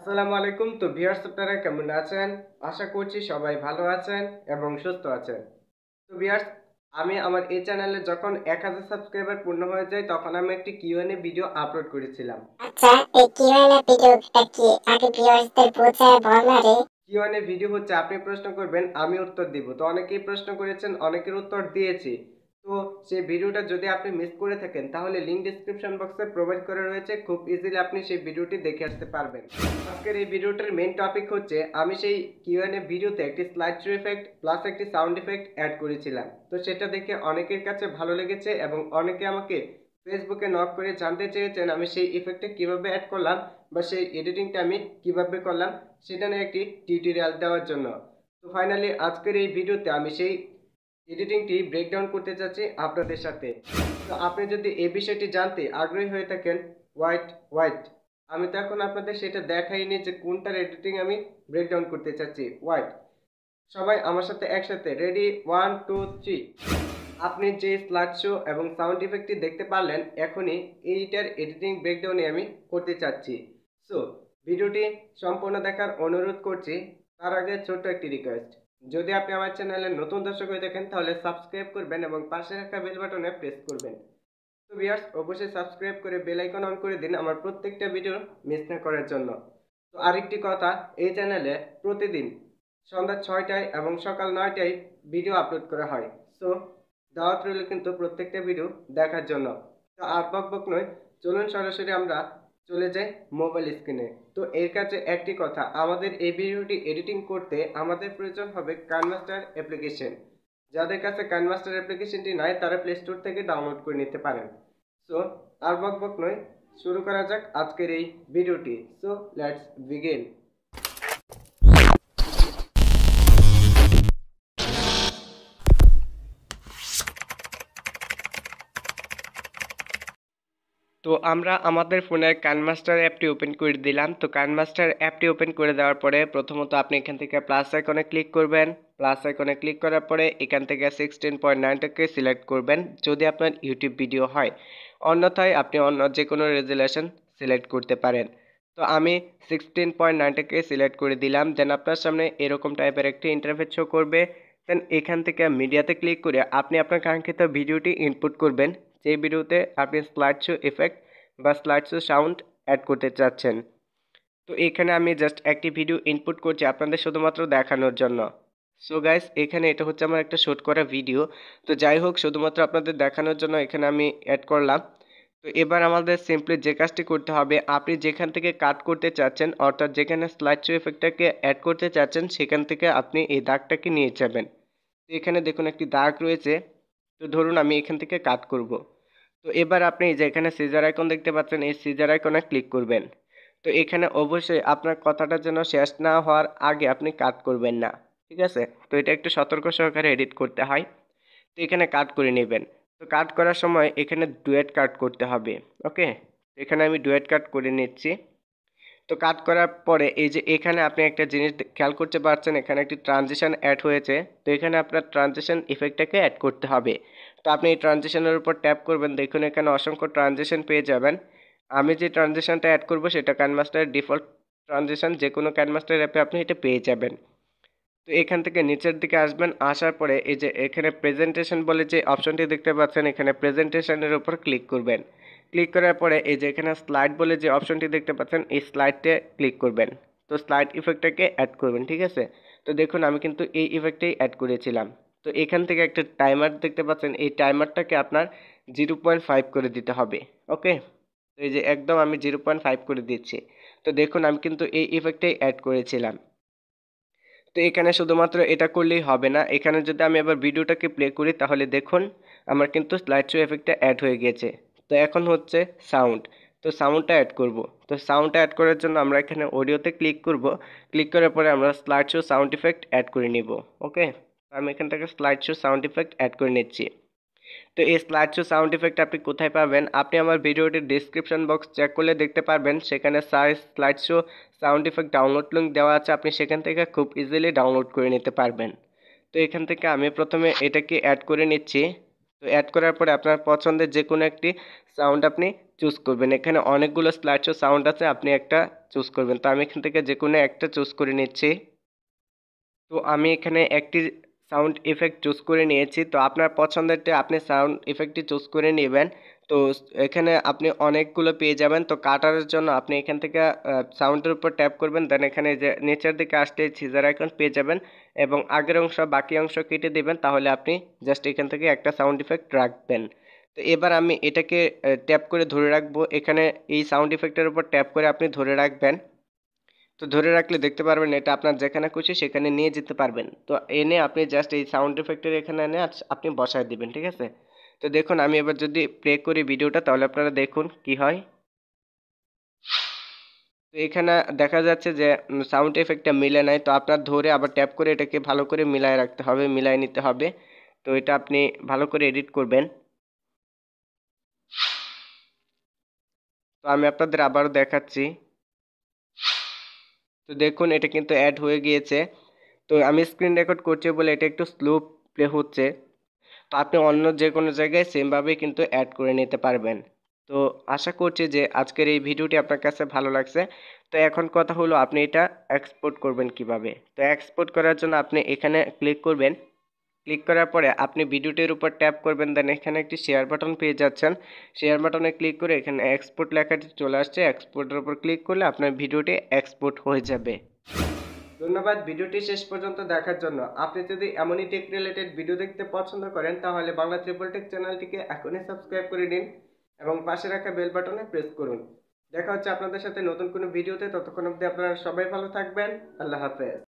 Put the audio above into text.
আসসালামু আলাইকুম। তো ভিউয়ার্স, আপনারা কেমন আছেন? আশা করছি সবাই ভালো আছেন এবং সুস্থ আছেন। তো ভিউয়ার্স, আমি আমার এই চ্যানেলে যখন 1000 সাবস্ক্রাইবার পূর্ণ হয়ে যায় তখন আমি একটি কিউএনএ ভিডিও আপলোড করেছিলাম। আচ্ছা, এই কিউএনএ ভিডিওটা কি আগে ভিউয়ার্সদের বোঝায় বলারে? কিউএনএ ভিডিও হচ্ছে আপনি প্রশ্ন করবেন, আমি উত্তর দিব। তো অনেকেই প্রশ্ন করেছেন, অনেকের উত্তর দিয়েছি। তো সেই ভিডিওটা যদি আপনি মিস করে থাকেন তাহলে লিংক ডেসক্রিপশন বক্সে প্রোভাইড করা রয়েছে, খুব ইজিলি আপনি সেই ভিডিওটি দেখে আসতে পারবেন। আজকের এই ভিডিওটার মেইন টপিক হচ্ছে আমি সেই কিউএনএ ভিডিওতে একটি স্লাইড শো ইফেক্ট প্লাস একটি সাউন্ড ইফেক্ট অ্যাড করেছিলাম। তো সেটা দেখে অনেকের কাছে ভালো লেগেছে এবং অনেকে আমাকে ফেসবুকে নক করে জানতে চেয়েছেন আমি সেই ইফেক্টটা কিভাবে অ্যাড করলাম বা সেই এডিটিংটা আমি কিভাবে করলাম সেটা নিয়ে একটি টিউটোরিয়াল দেওয়ার জন্য। তো ফাইনালি আজকের এই ভিডিওতে আমি সেই এডিটিংটি ব্রেকডাউন করতে চাচ্ছি আপনাদের সাথে। তো আপনি যদি এই বিষয়টি জানতে আগ্রহী হয়ে থাকেন, ওয়াইট আমি তো এখন আপনাদের সেটা দেখাইনি যে কোনটার এডিটিং আমি ব্রেকডাউন করতে চাচ্ছি। ওয়াইট, সবাই আমার সাথে একসাথে রেডি, 1 2 3। আপনি যে স্লাইড শো এবং সাউন্ড ইফেক্টটি দেখতে পারলেন, এখনই এইটার এডিটিং ব্রেকডাউনে আমি করতে চাচ্ছি। সো ভিডিওটি সম্পূর্ণ দেখার অনুরোধ করছি। তার আগে ছোট্ট একটি রিকোয়েস্ট, যদি আপনি আমার চ্যানেলে নতুন দর্শক হয়ে থাকেন তাহলে সাবস্ক্রাইব করবেন এবং পাশে রাখা বেল বাটনে প্রেস করবেন। তো ভিউয়ার্স, অবশ্যই সাবস্ক্রাইব করে বেল আইকন অন করে দিন আমার প্রত্যেকটা ভিডিও মিস না করার জন্য। তো আরেকটি কথা, এই চ্যানেলে প্রতিদিন সন্ধ্যা 6টায় এবং সকাল 9টায় ভিডিও আপলোড করা হয়। সো দাওয়াত রইল কিন্তু প্রত্যেকটা ভিডিও দেখার জন্য। তো আর বকবক নয়, চলুন সরাসরি আমরা চলে যাই মোবাইল স্ক্রিনে। তো এর কাছে একটি কথা, আমাদের এই ভিডিওটি এডিটিং করতে আমাদের প্রয়োজন হবে কাইনমাস্টার অ্যাপ্লিকেশন। যাদের কাছে কাইনমাস্টার অ্যাপ্লিকেশনটি নাই তারা প্লে স্টোর থেকে ডাউনলোড করে নিতে পারেন। সো আর বকবক নয়, শুরু করা যাক আজকের এই ভিডিওটি। So let's begin. তো আমরা আমাদের ফোনের কাইনমাস্টার অ্যাপটি ওপেন করে দিলাম। তো কাইনমাস্টার অ্যাপটি ওপেন করে দেওয়ার পরে প্রথমত আপনি এখান থেকে প্লাস আইকনে ক্লিক করবেন। প্লাস আইকনে ক্লিক করার পরে এখান থেকে 16.9টাকে সিলেক্ট করবেন যদি আপনার ইউটিউব ভিডিও হয়, অন্যথায় আপনি অন্য যে কোনো রেজুলেশন সিলেক্ট করতে পারেন। তো আমি 16.9টাকে সিলেক্ট করে দিলাম। দেন আপনার সামনে এরকম টাইপের একটি ইন্টারফেস শো করবে। দেন এখান থেকে মিডিয়াতে ক্লিক করে আপনি আপনার কাঙ্ক্ষিত ভিডিওটি ইনপুট করবেন, যে ভিডিওতে আপনি স্লাইড শো ইফেক্ট বা স্লাইড শো সাউন্ড অ্যাড করতে চাচ্ছেন। তো এখানে আমি জাস্ট একটি ভিডিও ইনপুট করছি আপনাদের শুধুমাত্র দেখানোর জন্য। সো গাইস, এখানে এটা হচ্ছে আমার একটা শুট করা ভিডিও। তো যাই হোক, শুধুমাত্র আপনাদের দেখানোর জন্য এখানে আমি অ্যাড করলাম। তো এবার আমাদের সিম্পলি যে কাজটি করতে হবে, আপনি যেখান থেকে কাট করতে চাচ্ছেন, অর্থাৎ যেখানে স্লাইড শো ইফেক্টটাকে অ্যাড করতে চাচ্ছেন সেখান থেকে আপনি এই দাগটাকে নিয়ে যাবেন। তো এখানে দেখুন একটি দাগ রয়েছে। তো ধরুন আমি এখান থেকে কাট করব। তো এবার আপনি যে এখানে সিজার আইকন দেখতে পাচ্ছেন, এই সিজার আইকনে ক্লিক করবেন। তো এখানে অবশ্যই আপনার কথাটা যেন শেষ না হওয়ার আগে আপনি কাট করবেন না, ঠিক আছে? তো এটা একটু সতর্ক সহকারে এডিট করতে হয়। তো এখানে কাট করে নেবেন। তো কাট করার সময় এখানে ডুয়েট কাট করতে হবে। ওকে, এখানে আমি ডুয়েট কাট করে নিচ্ছি। তো কাট করার পরে এই যে এখানে আপনি একটা জিনিস খেয়াল করতে পারছেন, এখানে একটি ট্রানজিশন অ্যাড হয়েছে। তো এখানে আপনার ট্রানজিশন ইফেক্টটাকে অ্যাড করতে হবে। তো আপনি এই ট্রানজিশনের উপর ট্যাপ করবেন, দেখুন এখানে অসংখ্য ট্রানজিশন পেয়ে যাবেন। আমি যে ট্রানজিশনটা অ্যাড করব সেটা কাইনমাস্টারের ডিফল্ট ট্রানজিশন, যে কোনো কাইনমাস্টার অ্যাপে আপনি এটা পেয়ে যাবেন। তো এখান থেকে নিচের দিকে আসবেন, আসার পরে এই যে এখানে প্রেজেন্টেশন বলে যে অপশনটি দেখতে পাচ্ছেন, এখানে প্রেজেন্টেশনের উপর ক্লিক করবেন। ক্লিক করার পরে এই যে এখানে স্লাইড বলে যে অপশনটি দেখতে পাচ্ছেন, এই স্লাইডে ক্লিক করবেন। তো স্লাইড ইফেক্টটাকে অ্যাড করবেন, ঠিক আছে? তো দেখুন আমি কিন্তু এই ইফেক্টটাই অ্যাড করেছিলাম। তো এখান থেকে একটা টাইমার দেখতে পাচ্ছেন, এই টাইমারটাকে আপনার 0.5 করে দিতে হবে। ওকে, তো এই যে একদম আমি 0.5 করে দিচ্ছি। তো দেখুন আমি কিন্তু এই ইফেক্টটাই অ্যাড করেছিলাম। তো এখানে শুধুমাত্র এটা করলেই হবে না, এখানে যদি আমি আবার ভিডিওটাকে প্লে করি তাহলে দেখুন আমার কিন্তু স্লাইড শো এফেক্টটা অ্যাড হয়ে গেছে। তো এখন হচ্ছে সাউন্ড। তো সাউন্ডটা অ্যাড করব। তো সাউন্ডটা অ্যাড করার জন্য আমরা এখানে অডিওতে ক্লিক করব। ক্লিক করার পরে আমরা slide show sound effect add করে নিব। ওকে, আমি এখান থেকে slide show sound effect add করে নিচ্ছি। তো এই স্লাইড শো সাউন্ড ইফেক্ট আপনি কোথায় পাবেন? আপনি আমার ভিডিওটির ডেসক্রিপশন বক্স চেক করলে দেখতে পারবেন, সেখানে slide show sound effect download link দেওয়া আছে, আপনি সেখান থেকে খুব ইজিলি ডাউনলোড করে নিতে পারবেন। তো এখান থেকে আমি প্রথমে এটাকে অ্যাড করে নিচ্ছি। তো অ্যাড করার পরে আপনার পছন্দের যে কোনো একটি সাউন্ড আপনি চুজ করবেন। এখানে অনেকগুলো স্লাইড শো সাউন্ড আছে, আপনি একটা চুজ করবেন। তো আমি এখান থেকে যে কোনো একটা চুজ করে নিচ্ছি। তো আমি এখানে একটি সাউন্ড ইফেক্ট চুজ করে নিয়েছি। তো আপনার পছন্দেরটা আপনি সাউন্ড ইফেক্টটি চুজ করে নেবেন। তো এখানে আপনি অনেকগুলো পেয়ে যাবেন। তো কাটার জন্য আপনি এখান থেকে সাউন্ডের উপর ট্যাপ করবেন, দেন এখানে যে নিচের দিকে আসলে সিজার আইকন পেয়ে যাবেন এবং আগের অংশ বাকি অংশ কেটে দেবেন, তাহলে আপনি জাস্ট এখান থেকে একটা সাউন্ড ইফেক্ট রাখবেন। তো এবার আমি এটাকে ট্যাপ করে ধরে রাখবো। এখানে এই সাউন্ড ইফেক্টের উপর ট্যাপ করে আপনি ধরে রাখবেন। তো ধরে রাখলে দেখতে পারবেন এটা আপনার যেখানে খুশি সেখানে নিয়ে যেতে পারবেন। তো এনে আপনি জাস্ট এই সাউন্ড ইফেক্টের এখানে এনে আপনি বসায় দিবেন, ঠিক আছে? তো দেখুন আমি এবার যদি প্লে করি ভিডিওটা, তাহলে আপনারা দেখুন কি হয়। তো এখানে দেখা যাচ্ছে যে সাউন্ড ইফেক্টটা মিলে নাই। তো আপনার ধরে আবার ট্যাপ করে এটাকে ভালো করে মিলায় রাখতে হবে, মিলায় নিতে হবে। তো এটা আপনি ভালো করে এডিট করবেন। তো আমি আপনাদের আবারও দেখাচ্ছি। তো দেখুন এটা কিন্তু অ্যাড হয়ে গিয়েছে। তো আমি স্ক্রিন রেকর্ড করছি বলে এটা একটু স্লো প্লে হচ্ছে। তো আপনি অন্য যে কোনো জায়গায় সেমভাবে কিন্তু অ্যাড করে নিতে পারবেন। তো আশা করছি যে আজকের এই ভিডিওটি আপনার কাছে ভালো লাগছে। তো এখন কথা হলো আপনি এটা এক্সপোর্ট করবেন কিভাবে। তো এক্সপোর্ট করার জন্য আপনি এখানে ক্লিক করবেন। ক্লিক করার পরে আপনি ভিডিওটির উপর ট্যাপ করবেন, দেন এখানে একটি শেয়ার বাটন পেয়ে যাচ্ছেন। শেয়ার বাটনে ক্লিক করে এখানে এক্সপোর্ট লেখাটি চলে আসছে, এক্সপোর্টের উপর ক্লিক করলে আপনার ভিডিওটি এক্সপোর্ট হয়ে যাবে। ধন্যবাদ ভিডিওটি শেষ পর্যন্ত দেখার জন্য। আপনি যদি এমনই টেক রিলেটেড ভিডিও দেখতে পছন্দ করেন, তাহলে বাংলা ট্রিপল টেক চ্যানেলটিকে এখনই সাবস্ক্রাইব করে নিন এবং পাশে রাখা বেল বাটনে প্রেস করুন। দেখা হচ্ছে আপনাদের সাথে নতুন কোনো ভিডিওতে। ততক্ষণ অবধি আপনারা সবাই ভালো থাকবেন। আল্লাহ হাফেজ।